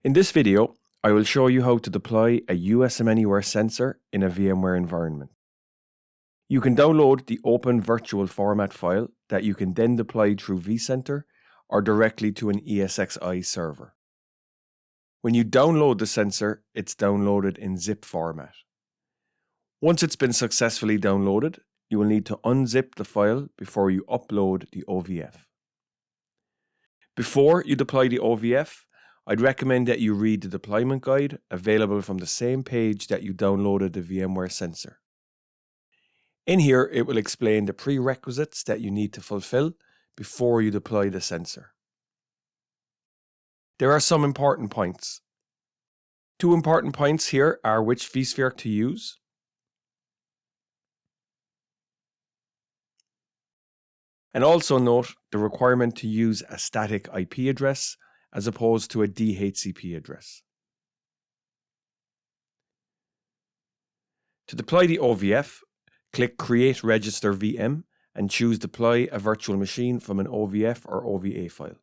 In this video, I will show you how to deploy a USM Anywhere sensor in a VMware environment. You can download the open virtual format file that you can then deploy through vCenter or directly to an ESXi server. When you download the sensor, it's downloaded in zip format. Once it's been successfully downloaded, you will need to unzip the file before you upload the OVF. Before you deploy the OVF, I'd recommend that you read the deployment guide available from the same page that you downloaded the VMware sensor. In here, it will explain the prerequisites that you need to fulfill before you deploy the sensor. There are some important points. Two important points here are which vSphere to use, and also note the requirement to use a static IP address as opposed to a DHCP address. To deploy the OVF, click Create Register VM and choose Deploy a Virtual Machine from an OVF or OVA file.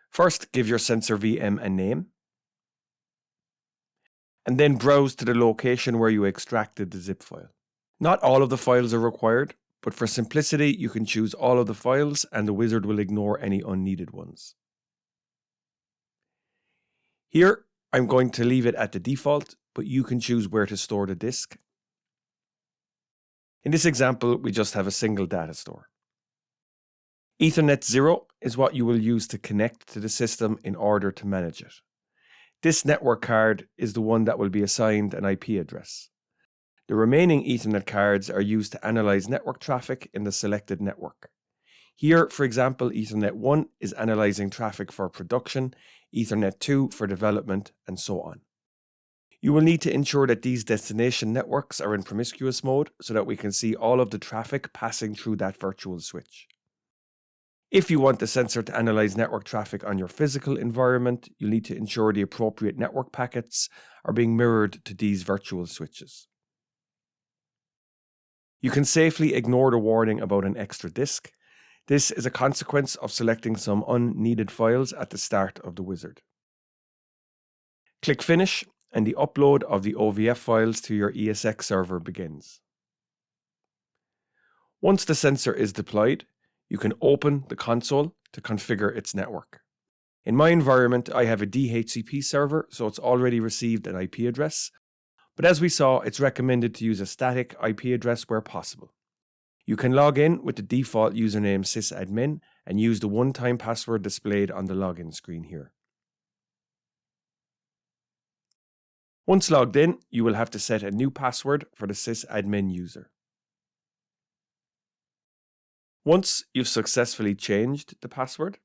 First, give your sensor VM a name, and then browse to the location where you extracted the zip file. Not all of the files are required, but for simplicity, you can choose all of the files and the wizard will ignore any unneeded ones. Here, I'm going to leave it at the default, but you can choose where to store the disk. In this example, we just have a single data store. Ethernet 0 is what you will use to connect to the system in order to manage it. This network card is the one that will be assigned an IP address. The remaining Ethernet cards are used to analyze network traffic in the selected network. Here, for example, Ethernet 1 is analyzing traffic for production, Ethernet 2 for development, and so on. You will need to ensure that these destination networks are in promiscuous mode so that we can see all of the traffic passing through that virtual switch. If you want the sensor to analyze network traffic on your physical environment, you'll need to ensure the appropriate network packets are being mirrored to these virtual switches. You can safely ignore the warning about an extra disk. This is a consequence of selecting some unneeded files at the start of the wizard. Click Finish and the upload of the OVF files to your ESX server begins. Once the sensor is deployed, you can open the console to configure its network. In my environment, I have a DHCP server, so it's already received an IP address. But as we saw, it's recommended to use a static IP address where possible. You can log in with the default username sysadmin and use the one-time password displayed on the login screen here. Once logged in, you will have to set a new password for the sysadmin user. Once you've successfully changed the password,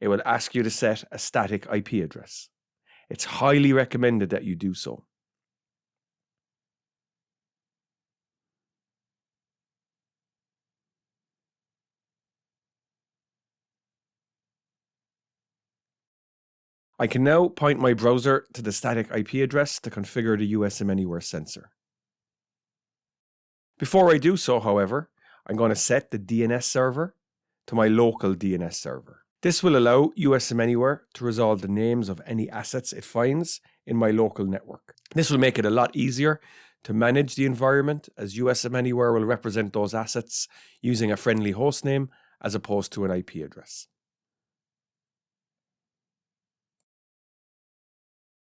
it will ask you to set a static IP address. It's highly recommended that you do so. I can now point my browser to the static IP address to configure the USM Anywhere sensor. Before I do so, however, I'm going to set the DNS server to my local DNS server. This will allow USM Anywhere to resolve the names of any assets it finds in my local network. This will make it a lot easier to manage the environment, as USM Anywhere will represent those assets using a friendly hostname as opposed to an IP address.